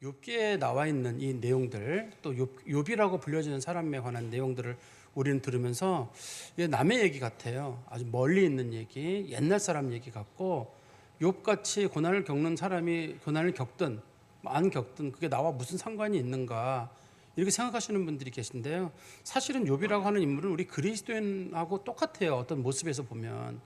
욥기에 나와 있는 이 내용들, 또 욥이라고 불려지는 사람에 관한 내용들을 우리는 들으면서 이게 남의 얘기 같아요. 아주 멀리 있는 얘기, 옛날 사람 얘기 같고, 욥같이 고난을 겪는 사람이 고난을 겪든 안 겪든 그게 나와 무슨 상관이 있는가, 이렇게 생각하시는 분들이 계신데요. 사실은 욥이라고 하는 인물은 우리 그리스도인하고 똑같아요. 어떤 모습에서 보면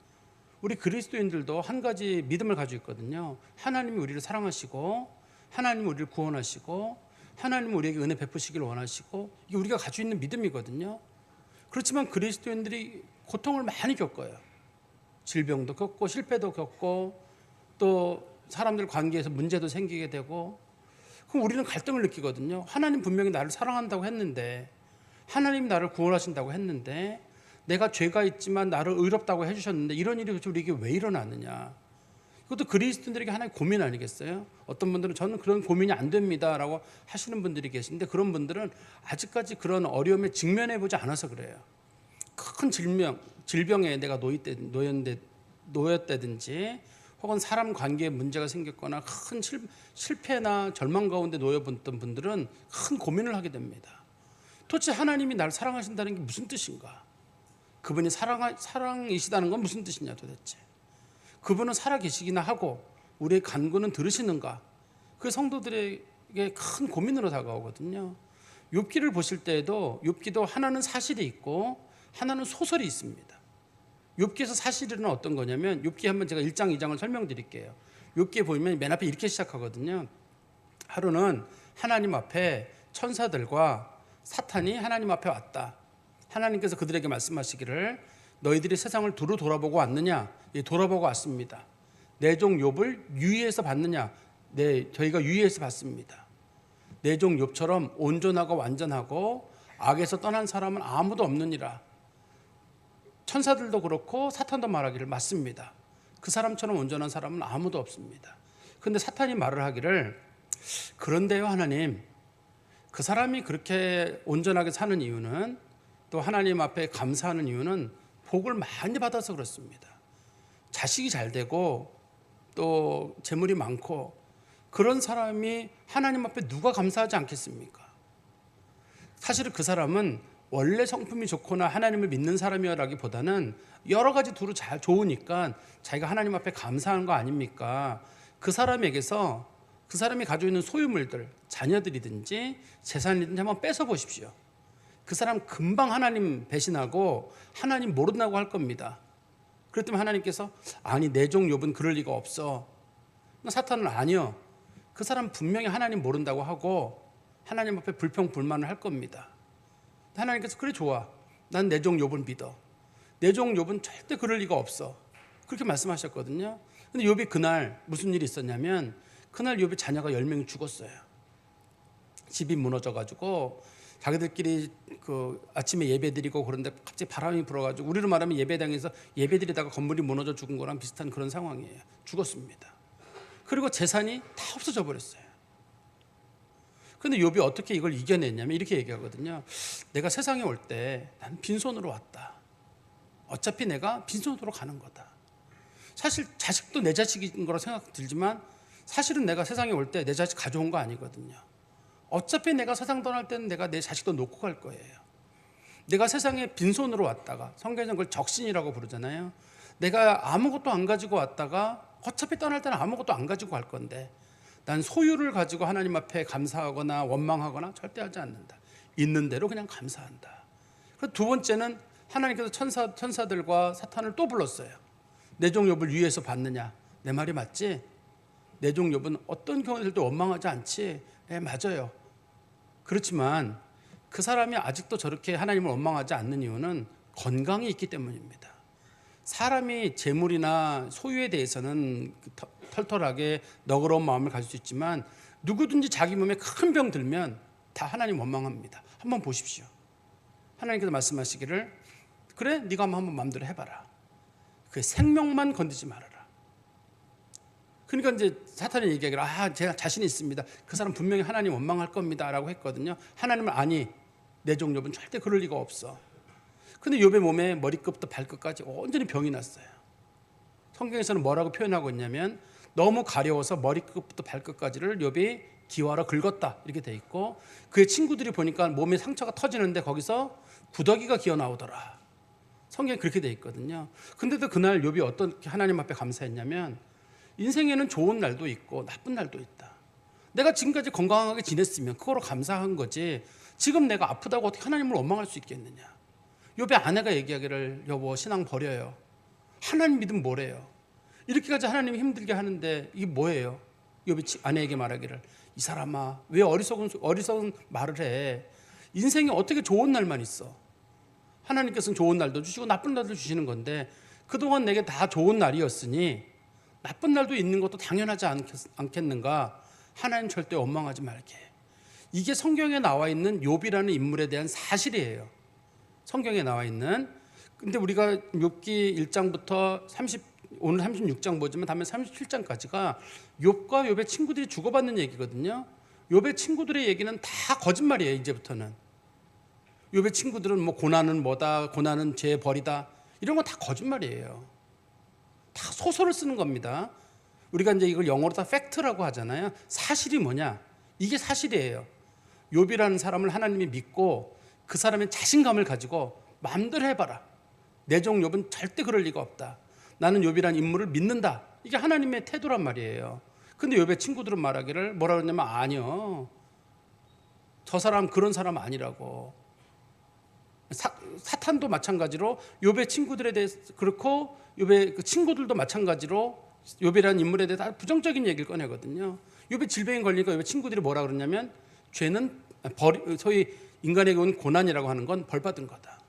우리 그리스도인들도 한 가지 믿음을 가지고 있거든요. 하나님이 우리를 사랑하시고, 하나님이 우리를 구원하시고, 하나님이 우리에게 은혜 베푸시길 원하시고, 이게 우리가 가지고 있는 믿음이거든요. 그렇지만 그리스도인들이 고통을 많이 겪어요. 질병도 겪고, 실패도 겪고, 또 사람들 관계에서 문제도 생기게 되고. 그럼 우리는 갈등을 느끼거든요. 하나님 분명히 나를 사랑한다고 했는데, 하나님이 나를 구원하신다고 했는데, 내가 죄가 있지만 나를 의롭다고 해주셨는데 이런 일이 도대체 우리에게 왜 일어나느냐. 그것도 그리스도인들에게 하나의 고민 아니겠어요? 어떤 분들은 저는 그런 고민이 안 됩니다 라고 하시는 분들이 계신데, 그런 분들은 아직까지 그런 어려움에 직면해 보지 않아서 그래요. 큰 질병에 내가 놓였다든지, 혹은 사람 관계에 문제가 생겼거나 큰 실패나 절망 가운데 놓여봤던 분들은 큰 고민을 하게 됩니다. 도대체 하나님이 나를 사랑하신다는 게 무슨 뜻인가? 그분이 사랑이시다는 건 무슨 뜻이냐 도대체? 그분은 살아계시기나 하고 우리의 간구는 들으시는가? 그 성도들에게 큰 고민으로 다가오거든요. 욥기를 보실 때에도 욥기도 하나는 사실이 있고 하나는 소설이 있습니다. 욥기에서 사실은 어떤 거냐면, 욥기 한번 제가 1장 2장을 설명드릴게요. 욥기에 보면 맨 앞에 이렇게 시작하거든요. 하루는 하나님 앞에 천사들과 사탄이 하나님 앞에 왔다. 하나님께서 그들에게 말씀하시기를, 너희들이 세상을 두루 돌아보고 왔느냐? 예, 돌아보고 왔습니다. 내 종 욥을 유의해서 봤느냐? 네, 저희가 유의해서 봤습니다. 내 종 욥처럼 온전하고 완전하고 악에서 떠난 사람은 아무도 없느니라. 천사들도 그렇고 사탄도 말하기를, 맞습니다. 그 사람처럼 온전한 사람은 아무도 없습니다. 그런데 사탄이 말을 하기를, 그런데요 하나님, 그 사람이 그렇게 온전하게 사는 이유는, 또 하나님 앞에 감사하는 이유는 복을 많이 받아서 그렇습니다. 자식이 잘 되고 또 재물이 많고, 그런 사람이 하나님 앞에 누가 감사하지 않겠습니까? 사실은 그 사람은 원래 성품이 좋거나 하나님을 믿는 사람이라기보다는 여러 가지 두루 잘 좋으니까 자기가 하나님 앞에 감사한 거 아닙니까? 그 사람에게서 그 사람이 가지고 있는 소유물들, 자녀들이든지 재산이든지 한번 뺏어 보십시오. 그 사람 금방 하나님 배신하고 하나님 모른다고 할 겁니다. 그렇다면 하나님께서, 아니 내 종 욥은 그럴 리가 없어. 사탄은 아니요, 그 사람 분명히 하나님 모른다고 하고 하나님 앞에 불평불만을 할 겁니다. 하나님께서, 그래 좋아, 난 내 종 욥을 믿어. 내 종 욥은 절대 그럴 리가 없어. 그렇게 말씀하셨거든요. 근데 욥이 그날 무슨 일이 있었냐면, 그날 욥의 자녀가 10명이 죽었어요. 집이 무너져가지고 자기들끼리 그 아침에 예배드리고 그런데 갑자기 바람이 불어가지고, 우리로 말하면 예배당에서 예배드리다가 건물이 무너져 죽은 거랑 비슷한 그런 상황이에요. 죽었습니다. 그리고 재산이 다 없어져 버렸어요. 그런데 욥이 어떻게 이걸 이겨냈냐면 이렇게 얘기하거든요. 내가 세상에 올 때 난 빈손으로 왔다. 어차피 내가 빈손으로 가는 거다. 사실 자식도 내 자식인 거라 생각 들지만, 사실은 내가 세상에 올 때 내 자식 가져온 거 아니거든요. 어차피 내가 세상 떠날 때는 내가 내 자식도 놓고 갈 거예요. 내가 세상에 빈손으로 왔다가, 성경에서는 그걸 적신이라고 부르잖아요. 내가 아무것도 안 가지고 왔다가 어차피 떠날 때는 아무것도 안 가지고 갈 건데, 난 소유를 가지고 하나님 앞에 감사하거나 원망하거나 절대 하지 않는다. 있는 대로 그냥 감사한다. 그리고 두 번째는 하나님께서 천사들과 사탄을 또 불렀어요. 내 종 욥을 위에서 봤느냐? 내 말이 맞지? 내 종 욥은 어떤 경우에도 원망하지 않지? 네, 맞아요. 그렇지만 그 사람이 아직도 저렇게 하나님을 원망하지 않는 이유는 건강이 있기 때문입니다. 사람이 재물이나 소유에 대해서는 털털하게 너그러운 마음을 가질 수 있지만, 누구든지 자기 몸에 큰 병 들면 다 하나님 원망합니다. 한번 보십시오. 하나님께서 말씀하시기를, 그래 네가 한번 마음대로 해봐라. 그 생명만 건드지 말아라. 그러니까 이제 사탄이 얘기하기를, 제가 자신이 있습니다. 그 사람 분명히 하나님 원망할 겁니다 라고 했거든요. 하나님은, 아니 내 종 욥은 절대 그럴 리가 없어. 근데 욥의 몸에 머리끝부터 발끝까지 온전히 병이 났어요. 성경에서는 뭐라고 표현하고 있냐면, 너무 가려워서 머리끝부터 발끝까지를 욥이 기와로 긁었다 이렇게 돼 있고 그의 친구들이 보니까 몸에 상처가 터지는데 거기서 구더기가 기어 나오더라. 성경에 그렇게 돼 있거든요. 근데도 그날 욥이 어떻게 하나님 앞에 감사했냐면 인생에는 좋은 날도 있고 나쁜 날도 있다. 내가 지금까지 건강하게 지냈으면 그거로 감사한 거지 지금 내가 아프다고 어떻게 하나님을 원망할 수 있겠느냐. 욥의 아내가 얘기하기를 여보 신앙 버려요. 하나님 믿으면 뭐래요. 이렇게까지 하나님이 힘들게 하는데 이게 뭐예요. 욥이 아내에게 말하기를 이 사람아 왜 어리석은 말을 해. 인생에 어떻게 좋은 날만 있어. 하나님께서는 좋은 날도 주시고 나쁜 날도 주시는 건데 그동안 내게 다 좋은 날이었으니 나쁜 날도 있는 것도 당연하지 않겠는가. 하나님 절대 원망하지 말게. 이게 성경에 나와 있는 욥이라는 인물에 대한 사실이에요. 성경에 나와 있는. 근데 우리가 욥기 1장부터 오늘 36장 보지만 다음에 37장까지가 욥과 욥의 친구들이 주고받는 얘기거든요. 욥의 친구들의 얘기는 다 거짓말이에요. 이제부터는 욥의 친구들은 뭐 고난은 뭐다, 고난은 죄의 벌이다 이런 거 다 거짓말이에요. 다 소설을 쓰는 겁니다. 우리가 이제 이걸 영어로 다 팩트라고 하잖아요. 사실이 뭐냐? 이게 사실이에요. 욥이라는 사람을 하나님이 믿고 그 사람의 자신감을 가지고 마음대로 해봐라. 내 종 욥은 절대 그럴 리가 없다. 나는 욥이라는 인물을 믿는다. 이게 하나님의 태도란 말이에요. 근데 욥의 친구들은 말하기를 뭐라 그러냐면 아니요. 저 사람 그런 사람 아니라고. 사탄도 마찬가지로 욥의 친구들에 대해서 그렇고 욥의 그 친구들도 마찬가지로 욥이라는 인물에 대해서 부정적인 얘기를 꺼내거든요. 욥이 질병에 걸리니까 욥의 친구들이 뭐라 그러냐면 죄는 소위 인간에게 온 고난이라고 하는 건 벌받은 거다.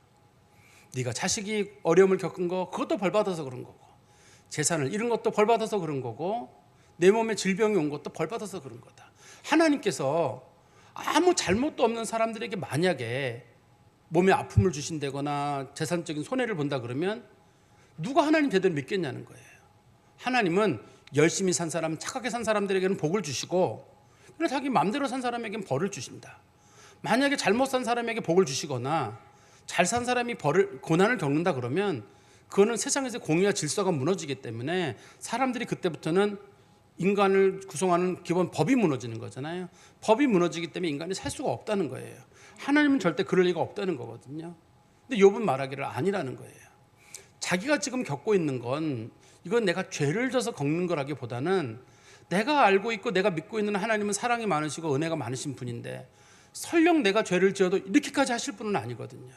네가 자식이 어려움을 겪은 거 그것도 벌받아서 그런 거고 재산을 잃은 것도 벌받아서 그런 거고 내 몸에 질병이 온 것도 벌받아서 그런 거다. 하나님께서 아무 잘못도 없는 사람들에게 만약에 몸에 아픔을 주신다거나 재산적인 손해를 본다 그러면 누가 하나님 제대로 믿겠냐는 거예요. 하나님은 열심히 산 사람, 착하게 산 사람들에게는 복을 주시고 자기 마음대로 산 사람에게는 벌을 주신다. 만약에 잘못 산 사람에게 복을 주시거나 잘 산 사람이 고난을 겪는다 그러면 그거는 세상에서 공의와 질서가 무너지기 때문에 사람들이 그때부터는 인간을 구성하는 기본 법이 무너지는 거잖아요. 법이 무너지기 때문에 인간이 살 수가 없다는 거예요. 하나님은 절대 그럴 리가 없다는 거거든요. 근데 욥은 말하기를 아니라는 거예요. 자기가 지금 겪고 있는 건 이건 내가 죄를 져서 겪는 거라기보다는 내가 알고 있고 내가 믿고 있는 하나님은 사랑이 많으시고 은혜가 많으신 분인데 설령 내가 죄를 지어도 이렇게까지 하실 분은 아니거든요.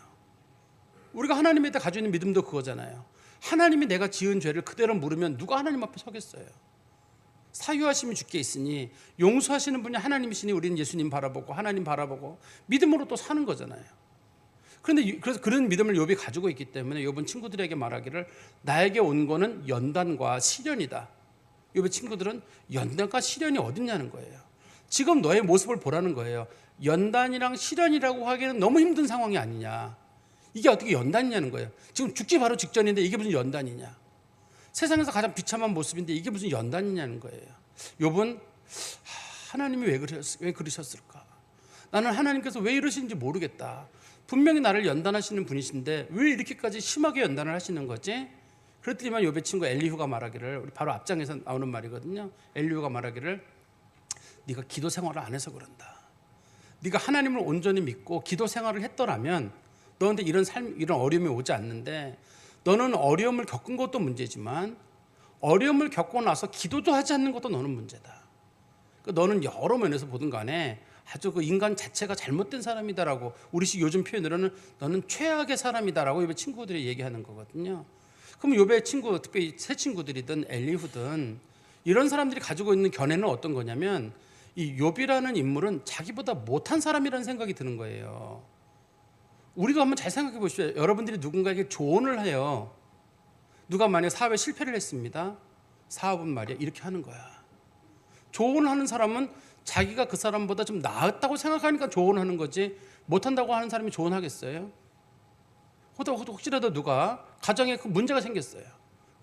우리가 하나님에 대해 가지고 있는 믿음도 그거잖아요. 하나님이 내가 지은 죄를 그대로 물으면 누가 하나님 앞에 서겠어요. 사유하심이 주께 있으니 용서하시는 분이 하나님이시니 우리는 예수님 바라보고 하나님 바라보고 믿음으로 또 사는 거잖아요. 그런데 그래서 그런 믿음을 욥이 가지고 있기 때문에 욥은 친구들에게 말하기를 나에게 온 거는 연단과 시련이다. 욥의 친구들은 연단과 시련이 어딨냐는 거예요. 지금 너의 모습을 보라는 거예요. 연단이랑 시련이라고 하기에는 너무 힘든 상황이 아니냐. 이게 어떻게 연단이냐는 거예요. 지금 죽기 바로 직전인데 이게 무슨 연단이냐. 세상에서 가장 비참한 모습인데 이게 무슨 연단이냐는 거예요. 욥은 하나님이 왜 그러셨을까? 나는 하나님께서 왜 이러시는지 모르겠다. 분명히 나를 연단하시는 분이신데 왜 이렇게까지 심하게 연단을 하시는 거지? 그랬더니만 욥의 친구 엘리후가 말하기를 우리 바로 앞장에서 나오는 말이거든요. 엘리후가 말하기를 네가 기도 생활을 안 해서 그런다. 네가 하나님을 온전히 믿고 기도 생활을 했더라면 너한테 이런 어려움이 오지 않는데 너는 어려움을 겪은 것도 문제지만 어려움을 겪고 나서 기도도 하지 않는 것도 너는 문제다. 너는 여러 면에서 보든 간에 아주 그 인간 자체가 잘못된 사람이다라고 우리식 요즘 표현으로는 너는 최악의 사람이다라고 욥의 친구들이 얘기하는 거거든요. 그럼 욥의 친구, 특히 새 친구들이든 엘리후든 이런 사람들이 가지고 있는 견해는 어떤 거냐면 이 욥이라는 인물은 자기보다 못한 사람이라는 생각이 드는 거예요. 우리도 한번 잘 생각해 보십시오. 여러분들이 누군가에게 조언을 해요. 누가 만약 사업에 실패를 했습니다. 사업은 말이야 이렇게 하는 거야. 조언을 하는 사람은 자기가 그 사람보다 좀 나았다고 생각하니까 조언하는 거지 못한다고 하는 사람이 조언하겠어요? 혹시라도 누가 가정에 그 문제가 생겼어요.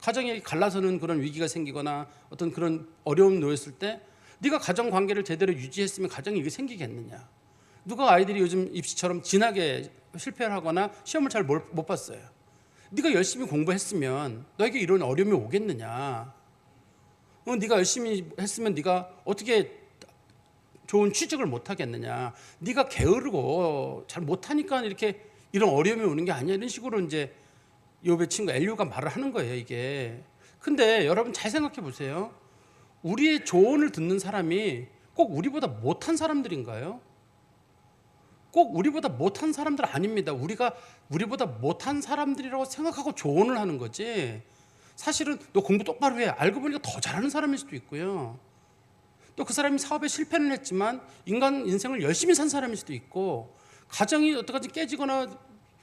가정이 갈라서는 그런 위기가 생기거나 어떤 그런 어려움 놓였을 때 네가 가정 관계를 제대로 유지했으면 가정이 이게 생기겠느냐. 누가 아이들이 요즘 입시처럼 진하게 실패를 하거나 시험을 잘 못 봤어요. 네가 열심히 공부했으면 너에게 이런 어려움이 오겠느냐. 네가 열심히 했으면 네가 어떻게 좋은 취직을 못 하겠느냐? 네가 게으르고 잘 못하니까 이렇게 이런 어려움이 오는 게 아니야. 이런 식으로 이제 욥의 친구 엘리후가 말을 하는 거예요, 이게. 근데 여러분 잘 생각해 보세요. 우리의 조언을 듣는 사람이 꼭 우리보다 못한 사람들인가요? 꼭 우리보다 못한 사람들 아닙니다. 우리가 우리보다 못한 사람들이라고 생각하고 조언을 하는 거지. 사실은 너 공부 똑바로 해. 알고 보니까 더 잘하는 사람일 수도 있고요. 또 그 사람이 사업에 실패는 했지만 인간 인생을 열심히 산 사람일 수도 있고, 가정이 어떡하지 깨지거나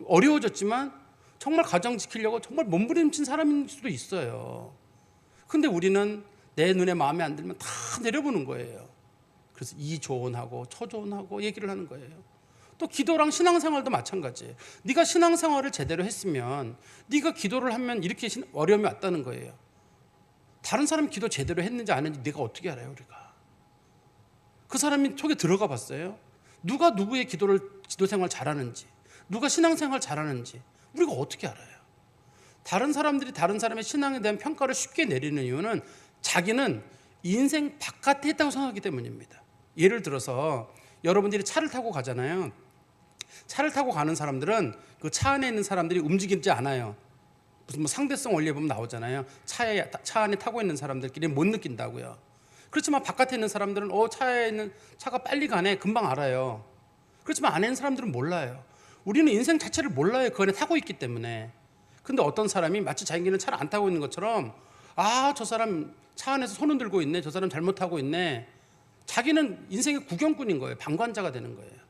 어려워졌지만 정말 가정 지키려고 정말 몸부림친 사람일 수도 있어요. 근데 우리는 내 눈에 마음에 안 들면 다 내려보는 거예요. 그래서 이 조언하고 저 조언하고 얘기를 하는 거예요. 또 기도랑 신앙생활도 마찬가지예요. 네가 신앙생활을 제대로 했으면, 네가 기도를 하면 이렇게 어려움이 왔다는 거예요. 다른 사람 기도 제대로 했는지 안 했는지 네가 어떻게 알아요, 우리가? 그 사람이 속에 들어가 봤어요? 누가 누구의 기도생활 잘하는지, 누가 신앙생활 잘하는지 우리가 어떻게 알아요? 다른 사람들이 다른 사람의 신앙에 대한 평가를 쉽게 내리는 이유는 자기는 인생 바깥에 있다고 생각하기 때문입니다. 예를 들어서 여러분들이 차를 타고 가잖아요. 차를 타고 가는 사람들은 그 차 안에 있는 사람들이 움직이지 않아요. 무슨 상대성 원리에 보면 나오잖아요. 차 안에 타고 있는 사람들끼리 못 느낀다고요. 그렇지만 바깥에 있는 사람들은 차에 있는 차가 빨리 가네 금방 알아요. 그렇지만 안에 있는 사람들은 몰라요. 우리는 인생 자체를 몰라요. 그 안에 타고 있기 때문에. 근데 어떤 사람이 마치 자기는 차를 안 타고 있는 것처럼, 저 사람 차 안에서 손 흔들고 있네, 저 사람 잘못하고 있네. 자기는 인생의 구경꾼인 거예요. 방관자가 되는 거예요.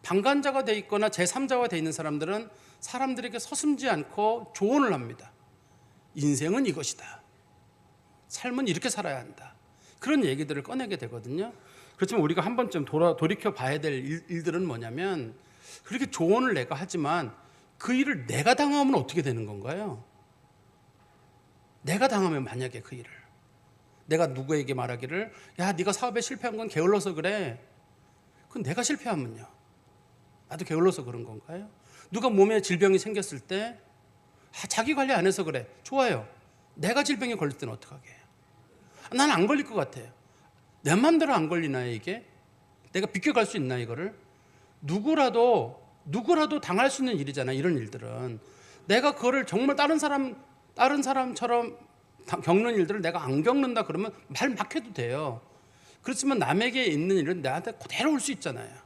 방관자가 돼 있거나 제3자가 돼 있는 사람들은 사람들에게 서슴지 않고 조언을 합니다. 인생은 이것이다. 삶은 이렇게 살아야 한다. 그런 얘기들을 꺼내게 되거든요. 그렇지만 우리가 한 번쯤 돌이켜 봐야 될 일들은 뭐냐면, 그렇게 조언을 내가 하지만 그 일을 내가 당하면 어떻게 되는 건가요? 내가 당하면 만약에 그 일을 내가 누구에게 말하기를, 야 네가 사업에 실패한 건 게을러서 그래. 그건 내가 실패하면요, 나도 게을러서 그런 건가요? 누가 몸에 질병이 생겼을 때 자기 관리 안 해서 그래. 좋아요. 내가 질병에 걸릴 때는 어떡하게 해요? 난 안 걸릴 것 같아요. 내 맘대로 안 걸리나요 이게? 내가 비껴갈 수 있나 이거를? 누구라도 당할 수 있는 일이잖아요. 이런 일들은 내가 그거를 정말 다른 사람처럼 겪는 일들을 내가 안 겪는다 그러면 말 막 해도 돼요. 그렇지만 남에게 있는 일은 나한테 그대로 올 수 있잖아요.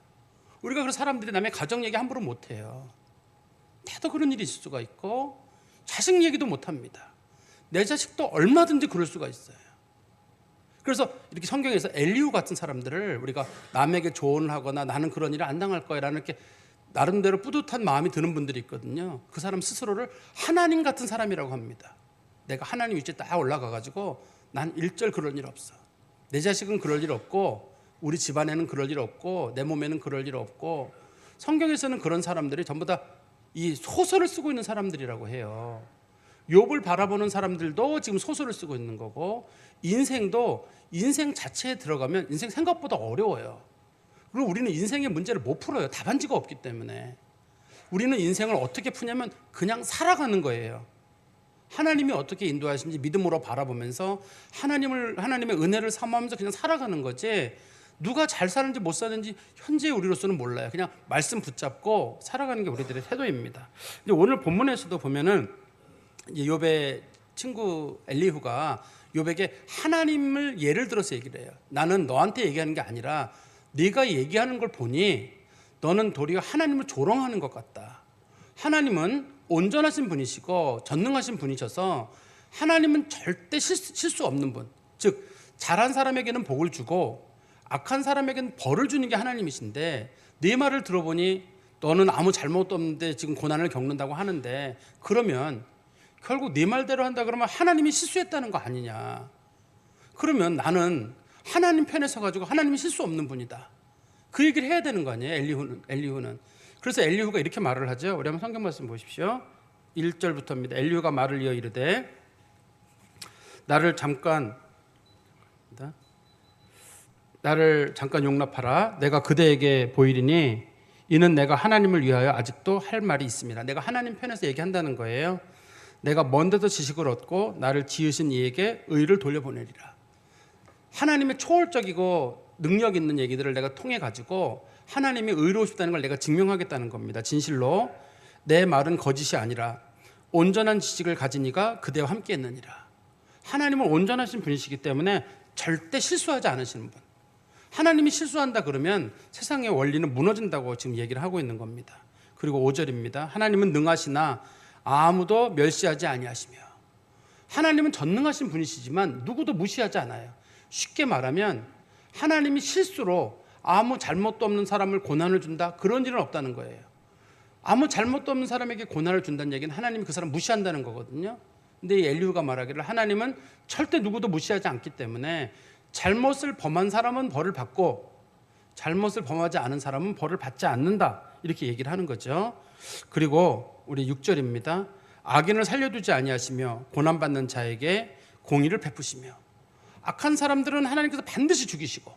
우리가 그런 사람들이 남의 가정 얘기 함부로 못 해요. 나도 그런 일이 있을 수가 있고, 자식 얘기도 못 합니다. 내 자식도 얼마든지 그럴 수가 있어요. 그래서 이렇게 성경에서 엘리후 같은 사람들을 우리가 남에게 조언을 하거나 나는 그런 일을 안 당할 거야 라는 이렇게 나름대로 뿌듯한 마음이 드는 분들이 있거든요. 그 사람 스스로를 하나님 같은 사람이라고 합니다. 내가 하나님 위치에 딱 올라가가지고 난 일절 그럴 일 없어. 내 자식은 그럴 일 없고, 우리 집안에는 그럴 일 없고, 내 몸에는 그럴 일 없고. 성경에서는 그런 사람들이 전부 다 이 소설을 쓰고 있는 사람들이라고 해요. 욥을 바라보는 사람들도 지금 소설을 쓰고 있는 거고, 인생도 인생 자체에 들어가면 인생 생각보다 어려워요. 그리고 우리는 인생의 문제를 못 풀어요. 답안지가 없기 때문에. 우리는 인생을 어떻게 푸냐면 그냥 살아가는 거예요. 하나님이 어떻게 인도하시는지 믿음으로 바라보면서 하나님의 은혜를 사모하면서 그냥 살아가는 거지, 누가 잘 사는지 못 사는지 현재의 우리로서는 몰라요. 그냥 말씀 붙잡고 살아가는 게 우리들의 태도입니다. 근데 오늘 본문에서도 보면은 욥의 친구 엘리후가 욥에게 하나님을 예를 들어서 얘기를 해요. 나는 너한테 얘기하는 게 아니라 네가 얘기하는 걸 보니 너는 도리어 하나님을 조롱하는 것 같다. 하나님은 온전하신 분이시고 전능하신 분이셔서 하나님은 절대 실수 없는 분, 즉 잘한 사람에게는 복을 주고 악한 사람에게는 벌을 주는 게 하나님이신데, 네 말을 들어보니 너는 아무 잘못도 없는데 지금 고난을 겪는다고 하는데, 그러면 결국 네 말대로 한다 그러면 하나님이 실수했다는 거 아니냐. 그러면 나는 하나님 편에 서가지고 하나님이 실수 없는 분이다, 그 얘기를 해야 되는 거 아니에요. 엘리후는. 그래서 엘리후가 이렇게 말을 하죠. 우리 한번 성경 말씀 보십시오. 1절부터입니다. 엘리후가 말을 이어 이르되 나를 잠깐 용납하라. 내가 그대에게 보이리니 이는 내가 하나님을 위하여 아직도 할 말이 있습니다. 내가 하나님 편에서 얘기한다는 거예요. 내가 먼 데서 지식을 얻고 나를 지으신 이에게 의를 돌려보내리라. 하나님의 초월적이고 능력 있는 얘기들을 내가 통해 가지고 하나님이 의로우시다는 걸 내가 증명하겠다는 겁니다. 진실로 내 말은 거짓이 아니라 온전한 지식을 가진 이가 그대와 함께 했느니라. 하나님은 온전하신 분이시기 때문에 절대 실수하지 않으시는 분. 하나님이 실수한다 그러면 세상의 원리는 무너진다고 지금 얘기를 하고 있는 겁니다. 그리고 5절입니다. 하나님은 능하시나 아무도 멸시하지 아니하시며. 하나님은 전능하신 분이시지만 누구도 무시하지 않아요. 쉽게 말하면 하나님이 실수로 아무 잘못도 없는 사람을 고난을 준다, 그런 일은 없다는 거예요. 아무 잘못도 없는 사람에게 고난을 준다는 얘기는 하나님이 그 사람 무시한다는 거거든요. 근데 이 엘리후가 말하기를 하나님은 절대 누구도 무시하지 않기 때문에 잘못을 범한 사람은 벌을 받고 잘못을 범하지 않은 사람은 벌을 받지 않는다, 이렇게 얘기를 하는 거죠. 그리고 우리 6절입니다. 악인을 살려두지 아니하시며 고난받는 자에게 공의를 베푸시며. 악한 사람들은 하나님께서 반드시 죽이시고,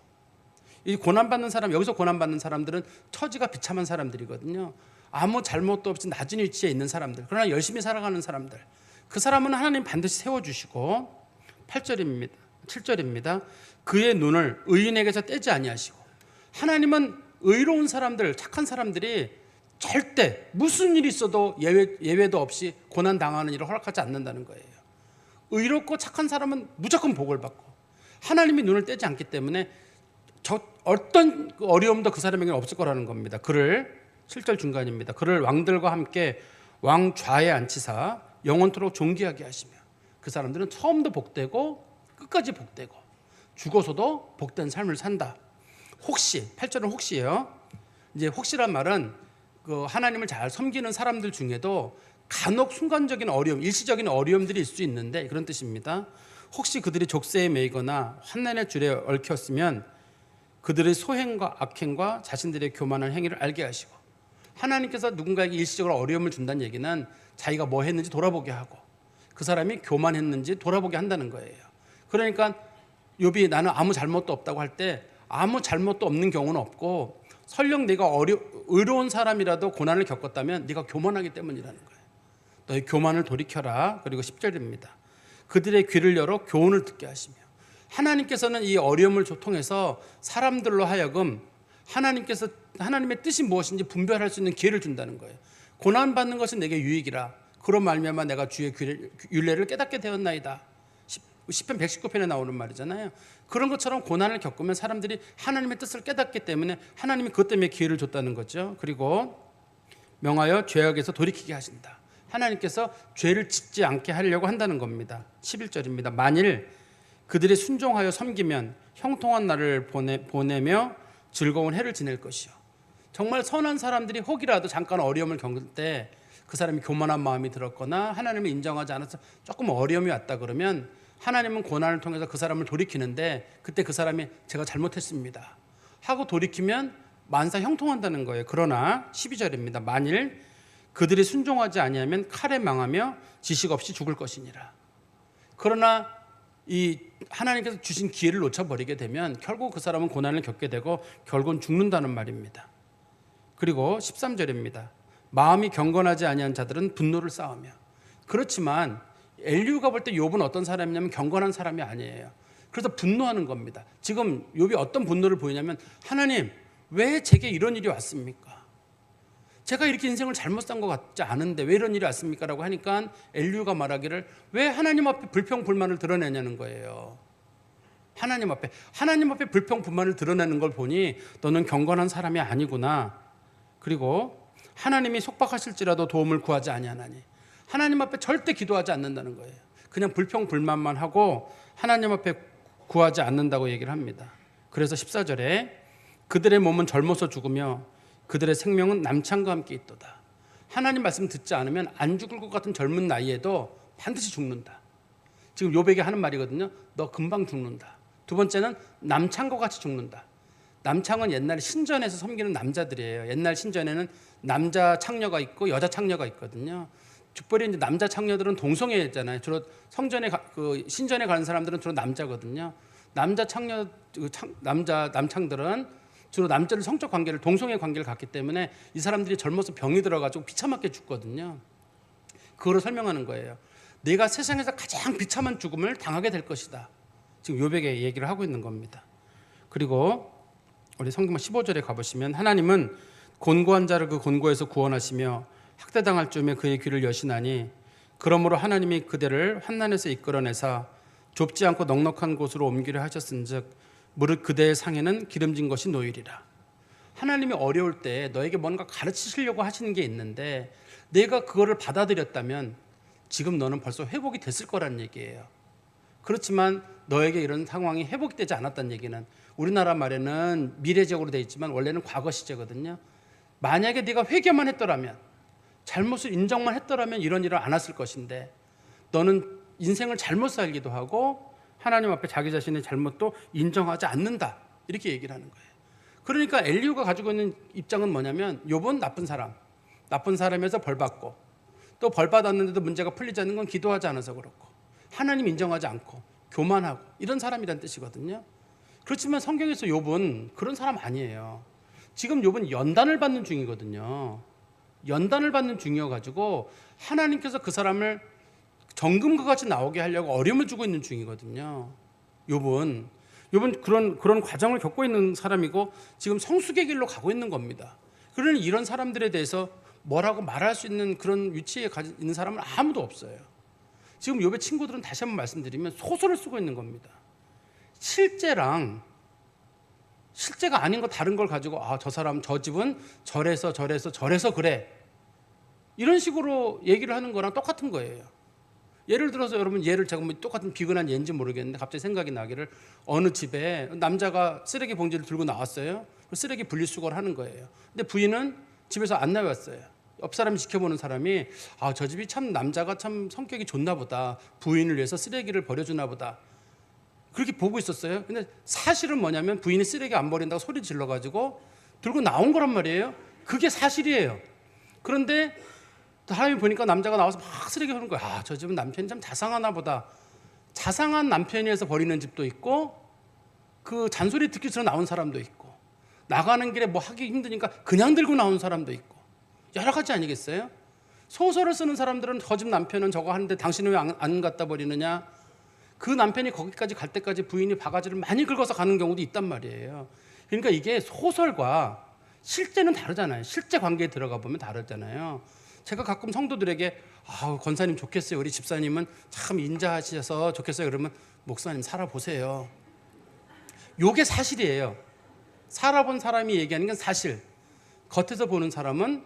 이 고난받는 사람, 여기서 고난받는 사람들은 처지가 비참한 사람들이거든요. 아무 잘못도 없이 낮은 위치에 있는 사람들, 그러나 열심히 살아가는 사람들, 그 사람은 하나님 반드시 세워주시고. 8절입니다. 7절입니다. 그의 눈을 의인에게서 떼지 아니하시고. 하나님은 의로운 사람들, 착한 사람들이 절대 무슨 일이 있어도 예외도 없이 고난 당하는 일을 허락하지 않는다는 거예요. 의롭고 착한 사람은 무조건 복을 받고, 하나님이 눈을 떼지 않기 때문에 어떤 어려움도 그 사람에게는 없을 거라는 겁니다. 그를 7절 중간입니다. 그를 왕들과 함께 왕 좌에 앉히사 영원토록 존귀하게 하시며. 그 사람들은 처음도 복되고 끝까지 복되고 죽어서도 복된 삶을 산다. 혹시, 8절은 혹시예요. 이제 혹시란 말은 그 하나님을 잘 섬기는 사람들 중에도 간혹 순간적인 어려움, 일시적인 어려움들이 있을 수 있는데 그런 뜻입니다. 혹시 그들이 족쇄에 매이거나 환난의 줄에 얽혔으면 그들의 소행과 악행과 자신들의 교만한 행위를 알게 하시고. 하나님께서 누군가에게 일시적으로 어려움을 준다는 얘기는 자기가 뭐 했는지 돌아보게 하고 그 사람이 교만했는지 돌아보게 한다는 거예요. 그러니까 욥이 나는 아무 잘못도 없다고 할 때 아무 잘못도 없는 경우는 없고, 설령 네가 의로운 사람이라도 고난을 겪었다면 네가 교만하기 때문이라는 거예요. 너의 교만을 돌이켜라. 그리고 10절입니다. 그들의 귀를 열어 교훈을 듣게 하시며. 하나님께서는 이 어려움을 통해서 사람들로 하여금 하나님의 뜻이 무엇인지 분별할 수 있는 기회를 준다는 거예요. 고난받는 것은 내게 유익이라. 그로 말미암아 내가 주의 율례를 깨닫게 되었나이다. 시편 119편에 나오는 말이잖아요. 그런 것처럼 고난을 겪으면 사람들이 하나님의 뜻을 깨닫기 때문에 하나님이 그것 때문에 기회를 줬다는 거죠. 그리고 명하여 죄악에서 돌이키게 하신다. 하나님께서 죄를 짓지 않게 하려고 한다는 겁니다. 11절입니다. 만일 그들이 순종하여 섬기면 형통한 날을 보내며 즐거운 해를 지낼 것이요. 정말 선한 사람들이 혹이라도 잠깐 어려움을 겪을 때 그 사람이 교만한 마음이 들었거나 하나님을 인정하지 않아서 조금 어려움이 왔다 그러면 하나님은 고난을 통해서 그 사람을 돌이키는데, 그때 그 사람이 제가 잘못했습니다 하고 돌이키면 만사 형통한다는 거예요. 그러나 12절입니다. 만일 그들이 순종하지 아니하면 칼에 망하며 지식 없이 죽을 것이니라. 그러나 이 하나님께서 주신 기회를 놓쳐버리게 되면 결국 그 사람은 고난을 겪게 되고 결국은 죽는다는 말입니다. 그리고 13절입니다. 마음이 경건하지 아니한 자들은 분노를 쌓으며. 그렇지만 엘리후가 볼 때 욥은 어떤 사람이냐면 경건한 사람이 아니에요. 그래서 분노하는 겁니다. 지금 욥이 어떤 분노를 보이냐면, 하나님 왜 제게 이런 일이 왔습니까? 제가 이렇게 인생을 잘못 산 것 같지 않은데 왜 이런 일이 왔습니까? 라고 하니까 엘리후가 말하기를 왜 하나님 앞에 불평불만을 드러내냐는 거예요. 하나님 앞에 불평불만을 드러내는 걸 보니 너는 경건한 사람이 아니구나. 그리고 하나님이 속박하실지라도 도움을 구하지 아니하나니. 하나님 앞에 절대 기도하지 않는다는 거예요. 그냥 불평불만만 하고 하나님 앞에 구하지 않는다고 얘기를 합니다. 그래서 14절에 그들의 몸은 젊어서 죽으며 그들의 생명은 남창과 함께 있도다. 하나님 말씀 듣지 않으면 안 죽을 것 같은 젊은 나이에도 반드시 죽는다. 지금 욥에게 하는 말이거든요. 너 금방 죽는다. 두 번째는 남창과 같이 죽는다. 남창은 옛날 신전에서 섬기는 남자들이에요. 옛날 신전에는 남자 창녀가 있고 여자 창녀가 있거든요. 특별히 이제 남자 창녀들은 동성애잖아요. 주로 성전에 신전에 가는 사람들은 주로 남자거든요. 남자 창녀 남창들은 주로 남자를 성적 관계를 동성애 관계를 갖기 때문에 이 사람들이 젊어서 병이 들어가지고 비참하게 죽거든요. 그거를 설명하는 거예요. 내가 세상에서 가장 비참한 죽음을 당하게 될 것이다. 지금 욥에게 얘기를 하고 있는 겁니다. 그리고 우리 성경 15절에 가보시면 하나님은 곤고한 자를 그 곤고에서 구원하시며 학대당할 쯤에 그의 귀를 여시나니 그러므로 하나님이 그대를 환난에서 이끌어내사 좁지 않고 넉넉한 곳으로 옮기려 하셨은즉 무릇 그대의 상에는 기름진 것이 놓이리라. 하나님이 어려울 때 너에게 뭔가 가르치시려고 하시는 게 있는데 내가 그거를 받아들였다면 지금 너는 벌써 회복이 됐을 거라는 얘기예요. 그렇지만 너에게 이런 상황이 회복이 되지 않았다는 얘기는 우리나라 말에는 미래적으로 되어 있지만 원래는 과거 시제거든요. 만약에 네가 회개만 했더라면 잘못을 인정만 했더라면 이런 일은 안 왔을 것인데 너는 인생을 잘못 살기도 하고 하나님 앞에 자기 자신의 잘못도 인정하지 않는다. 이렇게 얘기를 하는 거예요. 그러니까 엘리후가 가지고 있는 입장은 뭐냐면 욥은 나쁜 사람에서 벌 받고 또 벌 받았는데도 문제가 풀리지 않는 건 기도하지 않아서 그렇고 하나님 인정하지 않고 교만하고 이런 사람이란 뜻이거든요. 그렇지만 성경에서 욥은 그런 사람 아니에요. 지금 욥은 연단을 받는 중이거든요. 연단을 받는 중이어가지고 하나님께서 그 사람을 정금과 같이 나오게 하려고 어려움을 주고 있는 중이거든요. 욥은 그런 과정을 겪고 있는 사람이고 지금 성숙의 길로 가고 있는 겁니다. 그러니 이런 사람들에 대해서 뭐라고 말할 수 있는 그런 위치에 있는 사람은 아무도 없어요. 지금 욥의 친구들은 다시 한번 말씀드리면 소설을 쓰고 있는 겁니다. 실제가 아닌 거 다른 걸 가지고 저 사람 저 집은 저래서 그래 이런 식으로 얘기를 하는 거랑 똑같은 거예요. 예를 들어서 여러분 제가 똑같은 비근한 예인지 모르겠는데 갑자기 생각이 나기를 어느 집에 남자가 쓰레기 봉지를 들고 나왔어요. 쓰레기 분리수거를 하는 거예요. 근데 부인은 집에서 안 나왔어요. 옆 사람이 지켜보는 사람이 저 집이 참 남자가 참 성격이 좋나 보다. 부인을 위해서 쓰레기를 버려주나 보다. 그렇게 보고 있었어요. 근데 사실은 뭐냐면 부인이 쓰레기 안 버린다고 소리 질러가지고 들고 나온 거란 말이에요. 그게 사실이에요. 그런데 사람이 보니까 남자가 나와서 막 쓰레기 버리는 거야. 저 집은 남편이 참 자상하나 보다. 자상한 남편이어서 버리는 집도 있고 그 잔소리 듣기 전에 나온 사람도 있고 나가는 길에 뭐 하기 힘드니까 그냥 들고 나온 사람도 있고 여러 가지 아니겠어요? 소설을 쓰는 사람들은 저 집 남편은 저거 하는데 당신은 왜 안 갖다 버리느냐? 그 남편이 거기까지 갈 때까지 부인이 바가지를 많이 긁어서 가는 경우도 있단 말이에요. 그러니까 이게 소설과 실제는 다르잖아요. 실제 관계에 들어가 보면 다르잖아요. 제가 가끔 성도들에게 권사님 좋겠어요. 우리 집사님은 참 인자하셔서 좋겠어요. 그러면 목사님 살아보세요. 이게 사실이에요. 살아본 사람이 얘기하는 건 사실. 겉에서 보는 사람은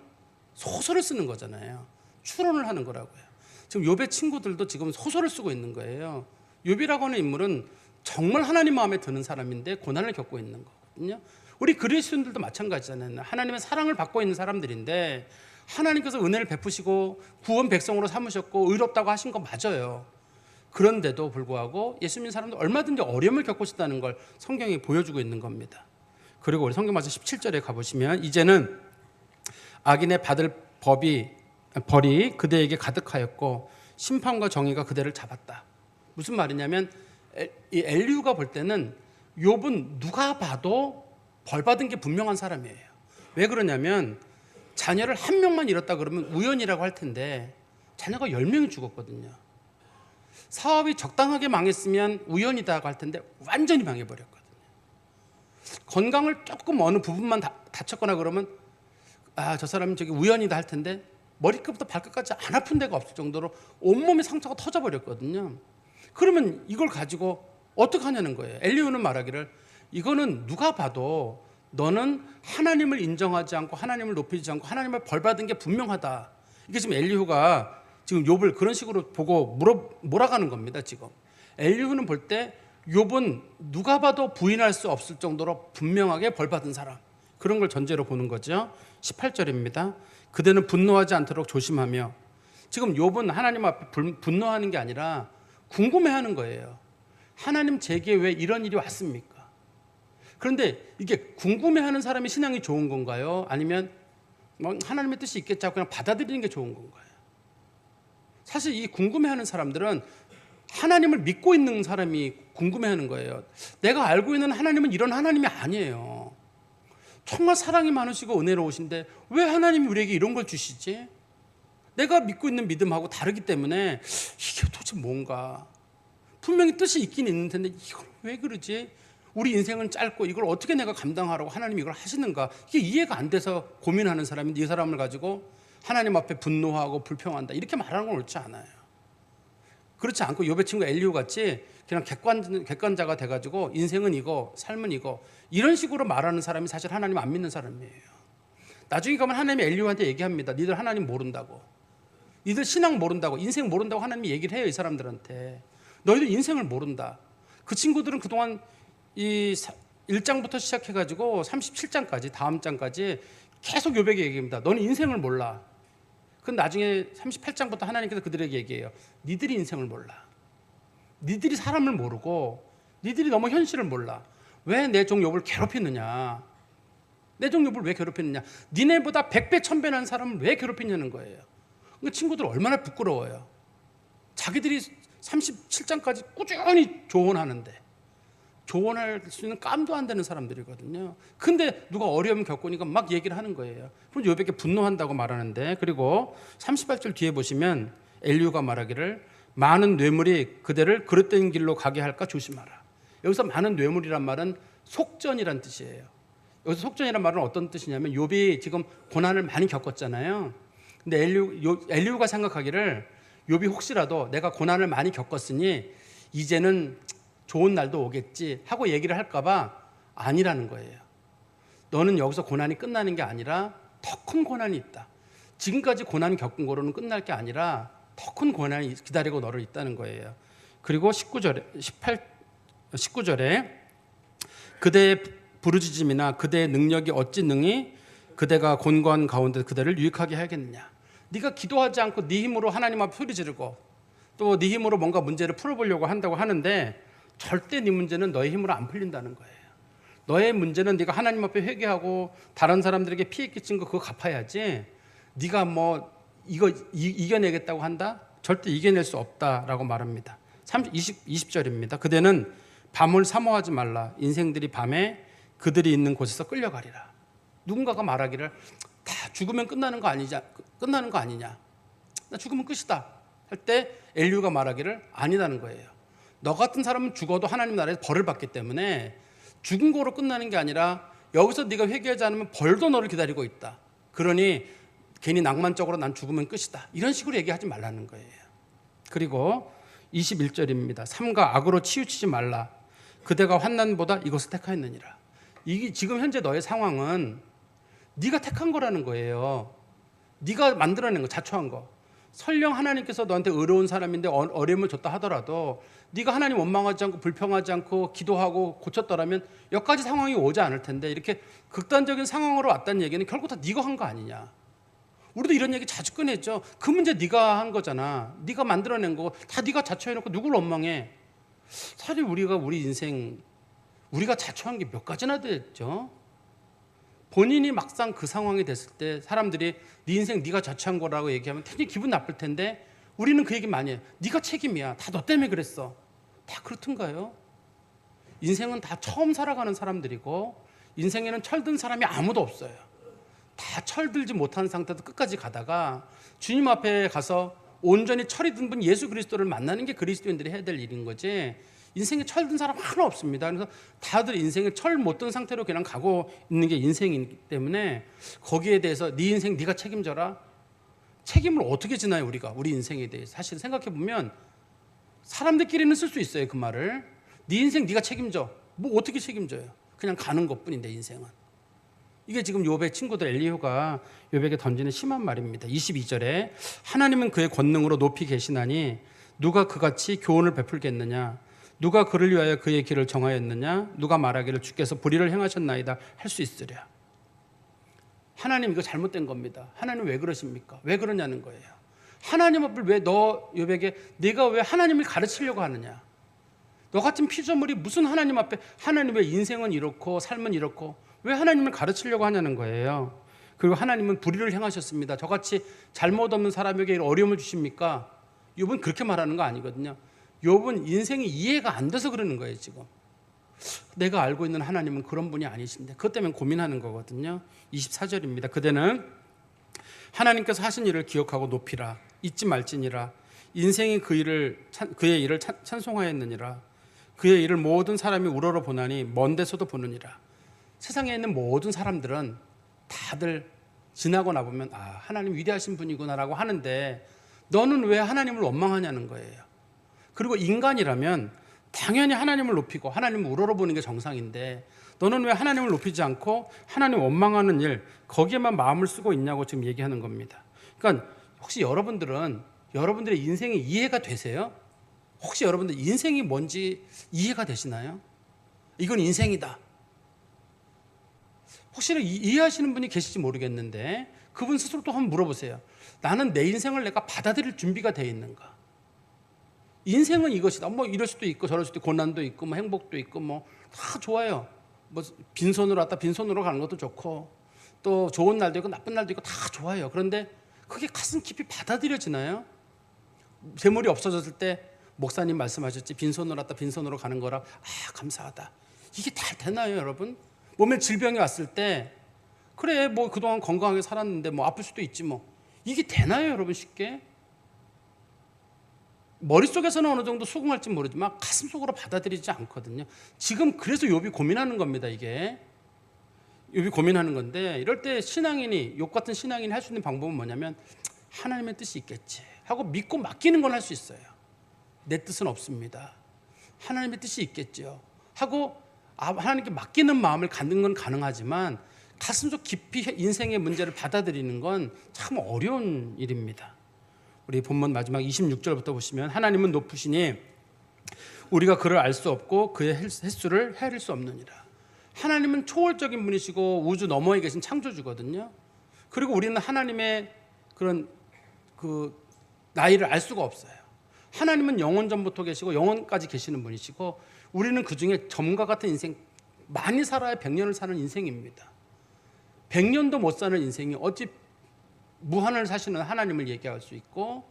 소설을 쓰는 거잖아요. 추론을 하는 거라고요. 지금 욥의 친구들도 지금 소설을 쓰고 있는 거예요. 욥이라고 하는 인물은 정말 하나님 마음에 드는 사람인데 고난을 겪고 있는 거거든요. 우리 그리스도인들도 마찬가지잖아요. 하나님의 사랑을 받고 있는 사람들인데 하나님께서 은혜를 베푸시고 구원 백성으로 삼으셨고 의롭다고 하신 거 맞아요. 그런데도 불구하고 예수 믿는 사람도 얼마든지 어려움을 겪고 있다는 걸 성경이 보여주고 있는 겁니다. 그리고 우리 성경 말씀 17절에 가보시면 이제는 악인의 받을 벌이 그대에게 가득하였고 심판과 정의가 그대를 잡았다. 무슨 말이냐면 이 엘리후가 볼 때는 욥은 누가 봐도 벌 받은 게 분명한 사람이에요. 왜 그러냐면 자녀를 한 명만 잃었다 그러면 우연이라고 할 텐데 자녀가 10명이 죽었거든요. 사업이 적당하게 망했으면 우연이다고 할 텐데 완전히 망해버렸거든요. 건강을 조금 어느 부분만 다쳤거나 그러면 저 사람은 저기 우연이다 할 텐데 머리끝부터 발끝까지 안 아픈 데가 없을 정도로 온몸에 상처가 터져버렸거든요. 그러면 이걸 가지고 어떻게 하냐는 거예요. 엘리후는 말하기를 이거는 누가 봐도 너는 하나님을 인정하지 않고 하나님을 높이지 않고 하나님을 벌받은 게 분명하다. 이게 지금 엘리후가 지금 욥을 그런 식으로 보고 몰아가는 겁니다. 지금 엘리후는 볼 때 욥은 누가 봐도 부인할 수 없을 정도로 분명하게 벌받은 사람, 그런 걸 전제로 보는 거죠. 18절입니다. 그대는 분노하지 않도록 조심하며. 지금 욥은 하나님 앞에 분노하는 게 아니라 궁금해하는 거예요. 하나님 제게 왜 이런 일이 왔습니까? 그런데 이게 궁금해하는 사람이 신앙이 좋은 건가요? 아니면 하나님의 뜻이 있겠지 하고 그냥 받아들이는 게 좋은 건가요? 사실 이 궁금해하는 사람들은 하나님을 믿고 있는 사람이 궁금해하는 거예요. 내가 알고 있는 하나님은 이런 하나님이 아니에요. 정말 사랑이 많으시고 은혜로우신데 왜 하나님이 우리에게 이런 걸 주시지? 내가 믿고 있는 믿음하고 다르기 때문에 이게 도대체 뭔가 분명히 뜻이 있긴 있는 텐데 이걸 왜 그러지? 우리 인생은 짧고 이걸 어떻게 내가 감당하라고 하나님이 이걸 하시는가? 이게 이해가 안 돼서 고민하는 사람인데 이 사람을 가지고 하나님 앞에 분노하고 불평한다 이렇게 말하는 건 옳지 않아요. 그렇지 않고 욥의 친구 엘리후 같이 그냥 객관자가 돼가지고 인생은 이거, 삶은 이거 이런 식으로 말하는 사람이 사실 하나님 안 믿는 사람이에요. 나중에 가면 하나님이 엘리후한테 얘기합니다. 니들 하나님 모른다고, 니들 신앙 모른다고, 인생 모른다고 하나님이 얘기를 해요. 이 사람들한테 너희들 인생을 모른다. 그 친구들은 그동안 이 1장부터 시작해가지고 37장까지 다음 장까지 계속 욥에게 얘기합니다. 너는 인생을 몰라. 그건 나중에 38장부터 하나님께서 그들에게 얘기해요. 니들이 인생을 몰라. 니들이 사람을 모르고 니들이 너무 현실을 몰라. 왜 내 종 욥을 괴롭히느냐. 내 종 욥을 왜 괴롭히느냐. 니네보다 100배 1000배 난 사람을 왜 괴롭히냐는 거예요. 그 친구들 얼마나 부끄러워요. 자기들이 37장까지 꾸준히 조언하는데 조언할 수 있는 깜도 안 되는 사람들이거든요. 근데 누가 어려움 겪으니까 막 얘기를 하는 거예요. 그럼 욥에게 분노한다고 말하는데, 그리고 38절 뒤에 보시면 엘리후가 말하기를 많은 뇌물이 그대를 그릇된 길로 가게 할까 조심하라. 여기서 많은 뇌물이란 말은 속전이란 뜻이에요. 여기서 속전이란 말은 어떤 뜻이냐면 욥이 지금 고난을 많이 겪었잖아요. 근데 엘리후가 생각하기를 욥이 혹시라도 내가 고난을 많이 겪었으니 이제는 좋은 날도 오겠지 하고 얘기를 할까 봐 아니라는 거예요. 너는 여기서 고난이 끝나는 게 아니라 더 큰 고난이 있다. 지금까지 고난 겪은 거로는 끝날 게 아니라 더 큰 고난이 기다리고 너를 있다는 거예요. 그리고 19절에 그대의 부르짖음이나 그대의 능력이 어찌 능히 그대가 곤고한 가운데 그대를 유익하게 하겠느냐. 네가 기도하지 않고 네 힘으로 하나님 앞에 소리 지르고 또 네 힘으로 뭔가 문제를 풀어보려고 한다고 하는데 절대 네 문제는 너의 힘으로 안 풀린다는 거예요. 너의 문제는 네가 하나님 앞에 회개하고 다른 사람들에게 피해 끼친 거 그거 갚아야지. 네가 뭐 이거 이겨내겠다고 한다? 절대 이겨낼 수 없다라고 말합니다. 20절입니다. 그대는 밤을 사모하지 말라. 인생들이 밤에 그들이 있는 곳에서 끌려가리라. 누군가가 말하기를 다 죽으면 끝나는 거 아니냐? 나 죽으면 끝이다. 할 때 엘리후가 말하기를 아니라는 거예요. 너 같은 사람은 죽어도 하나님 나라에서 벌을 받기 때문에 죽은 거로 끝나는 게 아니라 여기서 네가 회개하지 않으면 벌도 너를 기다리고 있다. 그러니 괜히 낭만적으로 난 죽으면 끝이다. 이런 식으로 얘기하지 말라는 거예요. 그리고 21절입니다. 삼가 악으로 치우치지 말라. 그대가 환난보다 이것을 택하였느니라. 이게 지금 현재 너의 상황은 네가 택한 거라는 거예요. 네가 만들어낸 거, 자초한 거. 설령 하나님께서 너한테 의로운 사람인데 어려움을 줬다 하더라도 네가 하나님 원망하지 않고 불평하지 않고 기도하고 고쳤더라면 여기까지 상황이 오지 않을 텐데 이렇게 극단적인 상황으로 왔다는 얘기는 결국 다 네가 한 거 아니냐. 우리도 이런 얘기 자주 꺼냈죠. 그 문제 네가 한 거잖아. 네가 만들어낸 거 다 네가 자초해놓고 누굴 원망해. 사실 우리 인생 우리가 자초한 게 몇 가지나 됐죠. 본인이 막상 그 상황이 됐을 때 사람들이 네 인생 네가 자초한 거라고 얘기하면 굉장히 기분 나쁠 텐데 우리는 그 얘기 많이 해요. 네가 책임이야. 다 너 때문에 그랬어. 다 그렇던가요? 인생은 다 처음 살아가는 사람들이고 인생에는 철든 사람이 아무도 없어요. 다 철들지 못한 상태도 끝까지 가다가 주님 앞에 가서 온전히 철이 든 분 예수 그리스도를 만나는 게 그리스도인들이 해야 될 일인 거지 인생에 철든 사람 하나 없습니다. 그래서 다들 인생에 철 못 든 상태로 그냥 가고 있는 게 인생이기 때문에 거기에 대해서 네 인생 네가 책임져라. 책임을 어떻게 지나요 우리가 우리 인생에 대해서. 사실 생각해 보면 사람들끼리는 쓸 수 있어요 그 말을. 네 인생 네가 책임져. 뭐 어떻게 책임져요. 그냥 가는 것뿐인데 인생은. 이게 지금 욥의 친구들 엘리후가 욥에게 던지는 심한 말입니다. 22절에 하나님은 그의 권능으로 높이 계시나니 누가 그같이 교훈을 베풀겠느냐. 누가 그를 위하여 그의 길을 정하였느냐. 누가 말하기를 주께서 불의를 행하셨나이다 할 수 있으랴. 하나님 이거 잘못된 겁니다. 하나님 왜 그러십니까? 왜 그러냐는 거예요. 하나님 앞을 왜 너 욥에게 네가 왜 하나님을 가르치려고 하느냐. 너 같은 피조물이 무슨 하나님 앞에 하나님 왜 인생은 이렇고 삶은 이렇고 왜 하나님을 가르치려고 하냐는 거예요. 그리고 하나님은 불의를 행하셨습니다. 저같이 잘못 없는 사람에게 어려움을 주십니까? 욥은 그렇게 말하는 거 아니거든요. 욥은 인생이 이해가 안 돼서 그러는 거예요 지금. 내가 알고 있는 하나님은 그런 분이 아니신데 그것 때문에 고민하는 거거든요. 24절입니다. 그대는 하나님께서 하신 일을 기억하고 높이라. 잊지 말지니라. 인생이 그의 일을 찬송하였느니라. 그의 일을 모든 사람이 우러러 보나니 먼 데서도 보느니라. 세상에 있는 모든 사람들은 다들 지나고 나보면 하나님 위대하신 분이구나라고 하는데 너는 왜 하나님을 원망하냐는 거예요. 그리고 인간이라면 당연히 하나님을 높이고 하나님을 우러러보는 게 정상인데 너는 왜 하나님을 높이지 않고 하나님 원망하는 일 거기에만 마음을 쓰고 있냐고 지금 얘기하는 겁니다. 그러니까 혹시 여러분들의 인생이 이해가 되세요? 혹시 여러분들 인생이 뭔지 이해가 되시나요? 이건 인생이다. 혹시나 이해하시는 분이 계실지 모르겠는데 그분 스스로 또 한번 물어보세요. 나는 내 인생을 내가 받아들일 준비가 되어 있는가? 인생은 이것이다. 뭐 이럴 수도 있고 저럴 수도 있고 고난도 있고 뭐 행복도 있고 뭐 다 좋아요. 뭐 빈손으로 왔다 빈손으로 가는 것도 좋고 또 좋은 날도 있고 나쁜 날도 있고 다 좋아요. 그런데 그게 가슴 깊이 받아들여지나요? 재물이 없어졌을 때 목사님 말씀하셨지 빈손으로 왔다 빈손으로 가는 거라 감사하다. 이게 다 되나요, 여러분? 몸에 질병이 왔을 때 그래 뭐 그동안 건강하게 살았는데 뭐 아플 수도 있지 뭐 이게 되나요, 여러분? 쉽게 머릿속에서는 어느 정도 수긍할지 모르지만 가슴속으로 받아들이지 않거든요. 지금 그래서 욥이 고민하는 겁니다. 이게 욥이 고민하는 건데 이럴 때 욥 같은 신앙인이 할 수 있는 방법은 뭐냐면 하나님의 뜻이 있겠지 하고 믿고 맡기는 건 할 수 있어요. 내 뜻은 없습니다. 하나님의 뜻이 있겠죠 하고 하나님께 맡기는 마음을 갖는 건 가능하지만 가슴속 깊이 인생의 문제를 받아들이는 건 참 어려운 일입니다. 우리 본문 마지막 26절부터 보시면 하나님은 높으시니 우리가 그를 알 수 없고 그의 횟수를 헤아릴 수 없느니라. 하나님은 초월적인 분이시고 우주 너머에 계신 창조주거든요. 그리고 우리는 하나님의 그런 나이를 알 수가 없어요. 하나님은 영원 전부터 계시고 영원까지 계시는 분이시고 우리는 그중에 점과 같은 인생 많이 살아야 100년을 사는 인생입니다. 100년도 못 사는 인생이 어찌 무한을 사시는 하나님을 얘기할 수 있고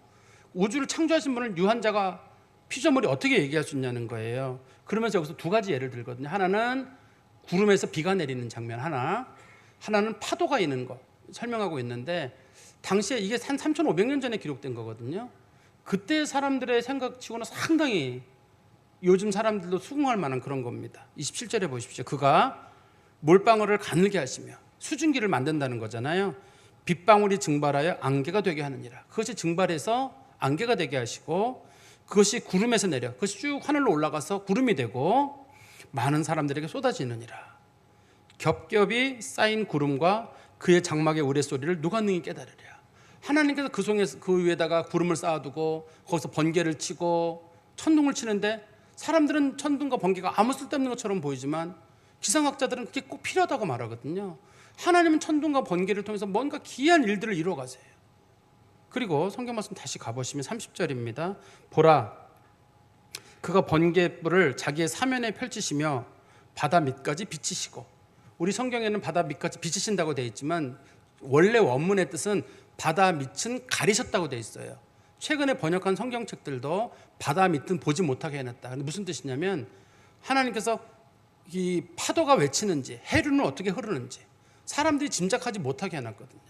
우주를 창조하신 분을 유한자가 피조물이 어떻게 얘기할 수 있냐는 거예요. 그러면서 여기서 두 가지 예를 들거든요. 하나는 구름에서 비가 내리는 장면 하나는 파도가 있는 거 설명하고 있는데 당시에 이게 한 3,500년 전에 기록된 거거든요. 그때 사람들의 생각치고는 상당히 요즘 사람들도 수긍할 만한 그런 겁니다. 27절에 보십시오. 그가 몰방울을 가늘게 하시며 수증기를 만든다는 거잖아요. 빗방울이 증발하여 안개가 되게 하느니라. 그것이 증발해서 안개가 되게 하시고 그것이 구름에서 내려 그것이 쭉 하늘로 올라가서 구름이 되고 많은 사람들에게 쏟아지느니라. 겹겹이 쌓인 구름과 그의 장막의 우레소리를 누가 능히 깨달으랴. 하나님께서 그 위에다가 구름을 쌓아두고 거기서 번개를 치고 천둥을 치는데 사람들은 천둥과 번개가 아무 쓸데없는 것처럼 보이지만 기상학자들은 그게 꼭 필요하다고 말하거든요. 하나님은 천둥과 번개를 통해서 뭔가 기이한 일들을 이루어 가세요. 그리고 성경 말씀 다시 가보시면 30절입니다. 보라, 그가 번개불을 자기의 사면에 펼치시며 바다 밑까지 비치시고, 우리 성경에는 바다 밑까지 비치신다고 되어 있지만 원래 원문의 뜻은 바다 밑은 가리셨다고 되어 있어요. 최근에 번역한 성경책들도 바다 밑은 보지 못하게 해놨다. 무슨 뜻이냐면 하나님께서 이 파도가 왜 치는지, 해류는 어떻게 흐르는지 사람들이 짐작하지 못하게 해놨거든요.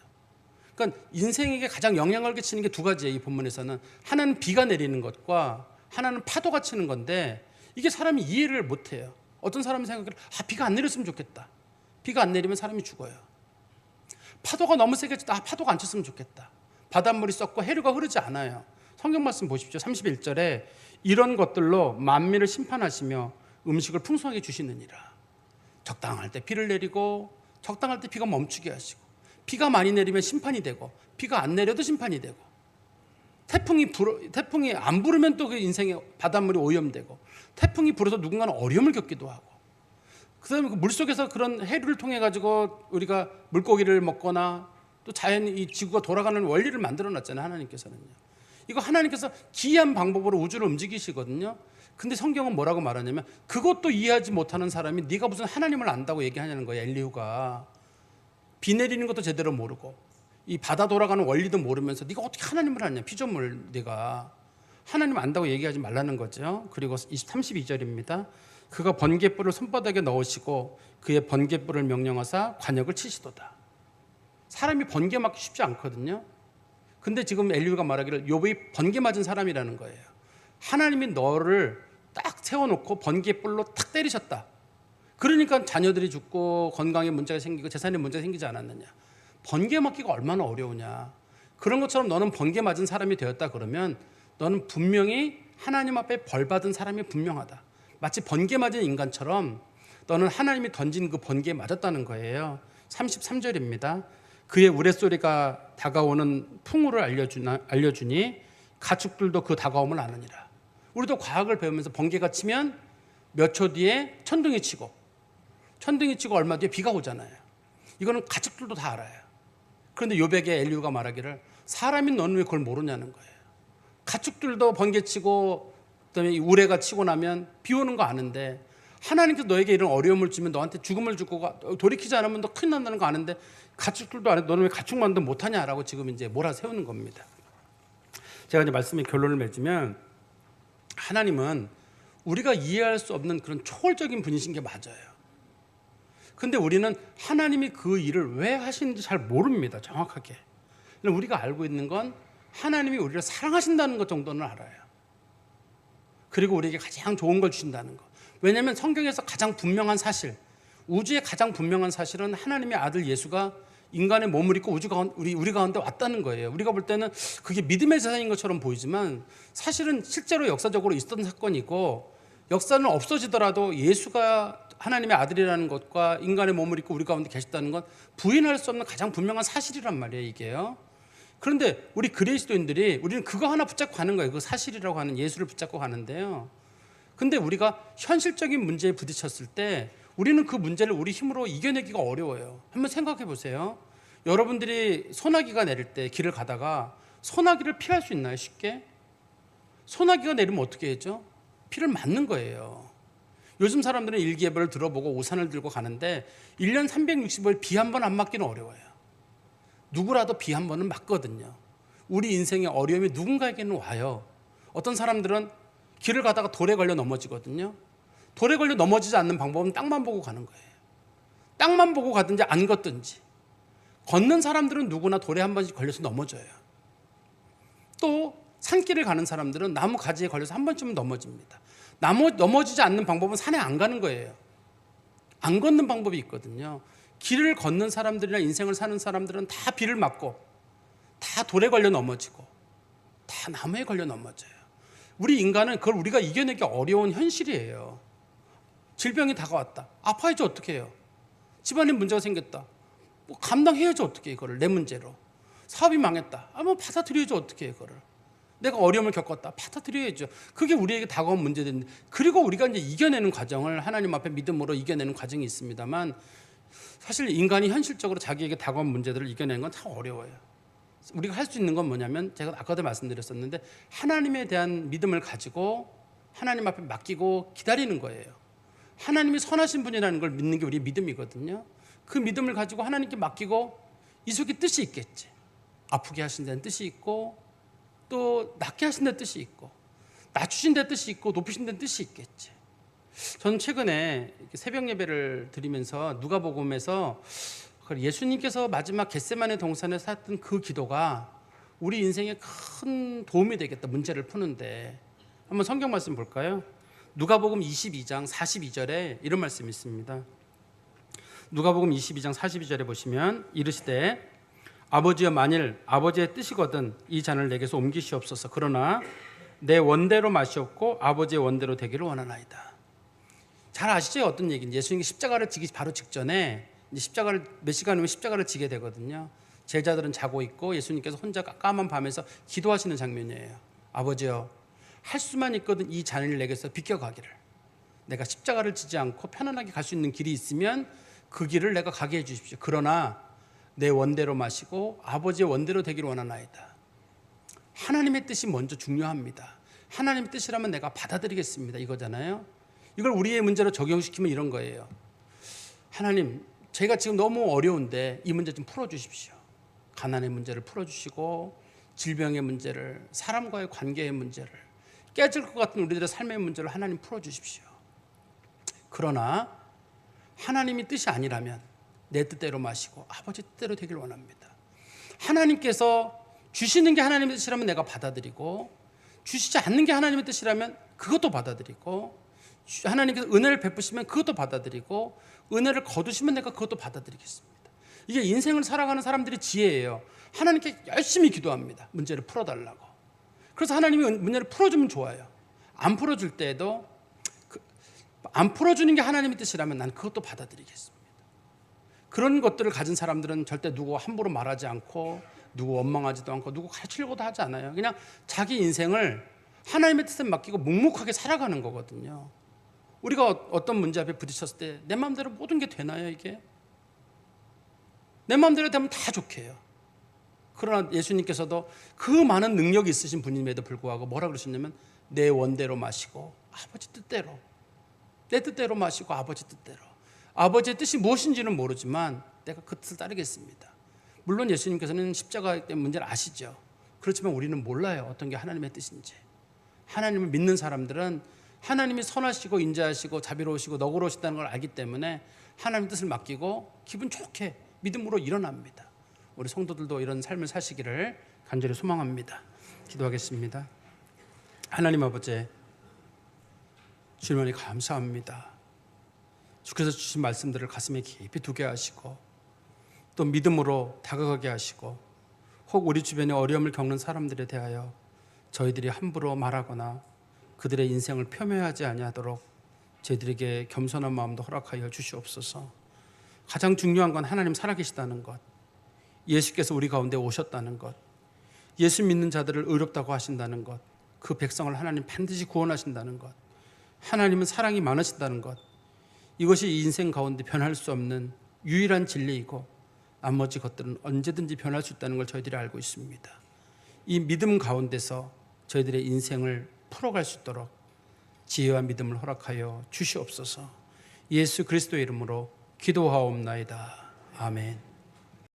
그러니까 인생에게 가장 영향을 끼치는 게 두 가지예요. 이 본문에서는 하나는 비가 내리는 것과 하나는 파도가 치는 건데 이게 사람이 이해를 못해요. 어떤 사람은 생각해요. 비가 안 내렸으면 좋겠다. 비가 안 내리면 사람이 죽어요. 파도가 너무 세게 쳤다. 파도가 안 쳤으면 좋겠다. 바닷물이 썩고 해류가 흐르지 않아요. 성경 말씀 보십시오. 31절에 이런 것들로 만민을 심판하시며 음식을 풍성하게 주시느니라. 적당할 때 비를 내리고 적당할 때 비가 멈추게 하시고, 비가 많이 내리면 심판이 되고 비가 안 내려도 심판이 되고, 태풍이 안 부르면 또 그 인생의 바닷물이 오염되고, 태풍이 불어서 누군가는 어려움을 겪기도 하고, 그다음에 그 물속에서 그런 해류를 통해 가지고 우리가 물고기를 먹거나 또 자연 이 지구가 돌아가는 원리를 만들어 놨잖아요. 하나님께서는요. 이거 하나님께서 기이한 방법으로 우주를 움직이시거든요. 근데 성경은 뭐라고 말하냐면 그것도 이해하지 못하는 사람이 네가 무슨 하나님을 안다고 얘기하냐는 거예요. 엘리후가 비 내리는 것도 제대로 모르고 이 바다 돌아가는 원리도 모르면서 네가 어떻게 하나님을 아냐, 피조물 네가 하나님 안다고 얘기하지 말라는 거죠. 그리고 32절입니다. 그가 번갯불을 손바닥에 넣으시고 그의 번갯불을 명령하사 관역을 치시도다. 사람이 번개 맞기 쉽지 않거든요. 근데 지금 엘리후가 말하기를 욥이 번개 맞은 사람이라는 거예요. 하나님이 너를 딱 세워놓고 번개불로 탁 때리셨다. 그러니까 자녀들이 죽고 건강에 문제가 생기고 재산에 문제가 생기지 않았느냐. 번개 맞기가 얼마나 어려우냐. 그런 것처럼 너는 번개 맞은 사람이 되었다 그러면 너는 분명히 하나님 앞에 벌 받은 사람이 분명하다. 마치 번개 맞은 인간처럼 너는 하나님이 던진 그 번개에 맞았다는 거예요. 33절입니다. 그의 우레소리가 다가오는 풍우를 알려주니 가축들도 그 다가옴을 아느니라. 우리도 과학을 배우면서 번개가 치면 몇 초 뒤에 천둥이 치고 얼마 뒤에 비가 오잖아요. 이거는 가축들도 다 알아요. 그런데 욥에게 엘리후가 말하기를 사람인 너는 왜 그걸 모르냐는 거예요. 가축들도 번개 치고 그다음에 우레가 치고 나면 비 오는 거 아는데 하나님께서 너에게 이런 어려움을 주면 너한테 죽음을 주고 돌이키지 않으면 너 큰일 난다는 거 아는데 가축들도 안 해. 너는 왜 가축만도 못하냐라고 지금 이제 몰아세우는 겁니다. 제가 이제 말씀의 결론을 맺으면 하나님은 우리가 이해할 수 없는 그런 초월적인 분이신 게 맞아요. 근데 우리는 하나님이 그 일을 왜 하시는지 잘 모릅니다. 정확하게. 우리가 알고 있는 건 하나님이 우리를 사랑하신다는 것 정도는 알아요. 그리고 우리에게 가장 좋은 걸 주신다는 것. 왜냐하면 성경에서 가장 분명한 사실, 우주의 가장 분명한 사실은 하나님의 아들 예수가 인간의 몸을 입고 우리 가운데 왔다는 거예요. 우리가 볼 때는 그게 믿음의 세상인 것처럼 보이지만 사실은 실제로 역사적으로 있었던 사건이고 역사는 없어지더라도 예수가 하나님의 아들이라는 것과 인간의 몸을 입고 우리 가운데 계셨다는 건 부인할 수 없는 가장 분명한 사실이란 말이에요, 이게요. 그런데 우리 그리스도인들이 우리는 그거 하나 붙잡고 가는 거예요. 그 사실이라고 하는 예수를 붙잡고 가는데요. 근데 우리가 현실적인 문제에 부딪혔을 때 우리는 그 문제를 우리 힘으로 이겨내기가 어려워요. 한번 생각해 보세요. 여러분들이 소나기가 내릴 때 길을 가다가 소나기를 피할 수 있나요, 쉽게? 소나기가 내리면 어떻게 하죠? 피를 맞는 거예요. 요즘 사람들은 일기예보를 들어보고 우산을 들고 가는데 1년 365일 비 한 번 안 맞기는 어려워요. 누구라도 비 한 번은 맞거든요. 우리 인생의 어려움이 누군가에게는 와요. 어떤 사람들은 길을 가다가 돌에 걸려 넘어지거든요. 돌에 걸려 넘어지지 않는 방법은 땅만 보고 가는 거예요. 땅만 보고 가든지 안 걷든지. 걷는 사람들은 누구나 돌에 한 번씩 걸려서 넘어져요. 또 산길을 가는 사람들은 나무 가지에 걸려서 한 번쯤은 넘어집니다. 넘어지지 않는 방법은 산에 안 가는 거예요. 안 걷는 방법이 있거든요. 길을 걷는 사람들이나 인생을 사는 사람들은 다 비를 맞고 다 돌에 걸려 넘어지고 다 나무에 걸려 넘어져요. 우리 인간은 그걸 우리가 이겨내기 어려운 현실이에요. 질병이 다가왔다. 아파야지 어떻게 해요? 집안에 문제가 생겼다. 뭐 감당해야지 어떻게 해, 이거를 내 문제로. 사업이 망했다. 뭐 받아들여야지 어떻게 해, 이거를. 내가 어려움을 겪었다. 받아들여야죠. 그게 우리에게 다가온 문제인데 그리고 우리가 이제 이겨내는 과정을 하나님 앞에 믿음으로 이겨내는 과정이 있습니다만 사실 인간이 현실적으로 자기에게 다가온 문제들을 이겨내는 건 참 어려워요. 우리가 할 수 있는 건 뭐냐면 제가 아까도 말씀드렸었는데 하나님에 대한 믿음을 가지고 하나님 앞에 맡기고 기다리는 거예요. 하나님이 선하신 분이라는 걸 믿는 게 우리의 믿음이거든요. 그 믿음을 가지고 하나님께 맡기고 이 속에 뜻이 있겠지. 아프게 하신 데는 뜻이 있고 또 낫게 하신 데 뜻이 있고 낮추신 데 뜻이 있고 높이신 데 뜻이 있겠지. 저는 최근에 새벽 예배를 드리면서 누가복음에서 예수님께서 마지막 겟세마네 동산에서 했던 그 기도가 우리 인생에 큰 도움이 되겠다. 문제를 푸는데 한번 성경 말씀 볼까요? 누가복음 22장 42절에 이런 말씀이 있습니다. 누가복음 22장 42절에 보시면 이르시되 아버지여 만일 아버지의 뜻이거든 이 잔을 내게서 옮기시옵소서. 그러나 내 원대로 마시옵고 아버지의 원대로 되기를 원하나이다. 잘 아시죠? 어떤 얘기인지. 예수님이 십자가를 지기 바로 직전에 이제 십자가를 몇 시간 후면 십자가를 지게 되거든요. 제자들은 자고 있고 예수님께서 혼자 까만 밤에서 기도하시는 장면이에요. 아버지여 할 수만 있거든 이 잔을 내게서 비껴가기를. 내가 십자가를 지지 않고 편안하게 갈 수 있는 길이 있으면 그 길을 내가 가게 해 주십시오. 그러나 내 원대로 마시고 아버지의 원대로 되기를 원하나이다. 하나님의 뜻이 먼저 중요합니다. 하나님의 뜻이라면 내가 받아들이겠습니다. 이거잖아요. 이걸 우리의 문제로 적용시키면 이런 거예요. 하나님, 제가 지금 너무 어려운데 이 문제 좀 풀어주십시오. 가난의 문제를 풀어주시고 질병의 문제를, 사람과의 관계의 문제를, 깨질 것 같은 우리들의 삶의 문제를 하나님 풀어주십시오. 그러나 하나님이 뜻이 아니라면 내 뜻대로 마시고 아버지 뜻대로 되길 원합니다. 하나님께서 주시는 게 하나님의 뜻이라면 내가 받아들이고, 주시지 않는 게 하나님의 뜻이라면 그것도 받아들이고, 하나님께서 은혜를 베푸시면 그것도 받아들이고, 은혜를 거두시면 내가 그것도 받아들이겠습니다. 이게 인생을 살아가는 사람들의 지혜예요. 하나님께 열심히 기도합니다. 문제를 풀어달라고. 그래서 하나님이 문제를 풀어주면 좋아요. 안 풀어줄 때에도 안 풀어주는 게 하나님의 뜻이라면 난 그것도 받아들이겠습니다. 그런 것들을 가진 사람들은 절대 누구 함부로 말하지 않고, 누구 원망하지도 않고, 누구 가르치려고도 하지 않아요. 그냥 자기 인생을 하나님의 뜻에 맡기고 묵묵하게 살아가는 거거든요. 우리가 어떤 문제 앞에 부딪혔을 때 내 마음대로 모든 게 되나요? 이게 내 마음대로 되면 다 좋게 해요. 그러나 예수님께서도 그 많은 능력이 있으신 분임에도 불구하고 뭐라 그러셨냐면, 내 원대로 마시고 아버지 뜻대로, 내 뜻대로 마시고 아버지 뜻대로. 아버지의 뜻이 무엇인지는 모르지만 내가 그 뜻을 따르겠습니다. 물론 예수님께서는 십자가의 문제를 아시죠. 그렇지만 우리는 몰라요, 어떤 게 하나님의 뜻인지. 하나님을 믿는 사람들은 하나님이 선하시고 인자하시고 자비로우시고 너그러우시다는 걸 알기 때문에 하나님의 뜻을 맡기고 기분 좋게 믿음으로 일어납니다. 우리 성도들도 이런 삶을 사시기를 간절히 소망합니다. 기도하겠습니다. 하나님 아버지, 주님께 감사합니다. 주께서 주신 말씀들을 가슴에 깊이 두게 하시고, 또 믿음으로 다가가게 하시고, 혹 우리 주변에 어려움을 겪는 사람들에 대하여 저희들이 함부로 말하거나 그들의 인생을 폄훼하지 아니하도록 저희들에게 겸손한 마음도 허락하여 주시옵소서. 가장 중요한 건 하나님 살아계시다는 것, 예수께서 우리 가운데 오셨다는 것, 예수 믿는 자들을 의롭다고 하신다는 것, 그 백성을 하나님 반드시 구원하신다는 것, 하나님은 사랑이 많으신다는 것, 이것이 인생 가운데 변할 수 없는 유일한 진리이고, 나머지 것들은 언제든지 변할 수 있다는 걸 저희들이 알고 있습니다. 이 믿음 가운데서 저희들의 인생을 풀어갈 수 있도록 지혜와 믿음을 허락하여 주시옵소서. 예수 그리스도의 이름으로 기도하옵나이다. 아멘.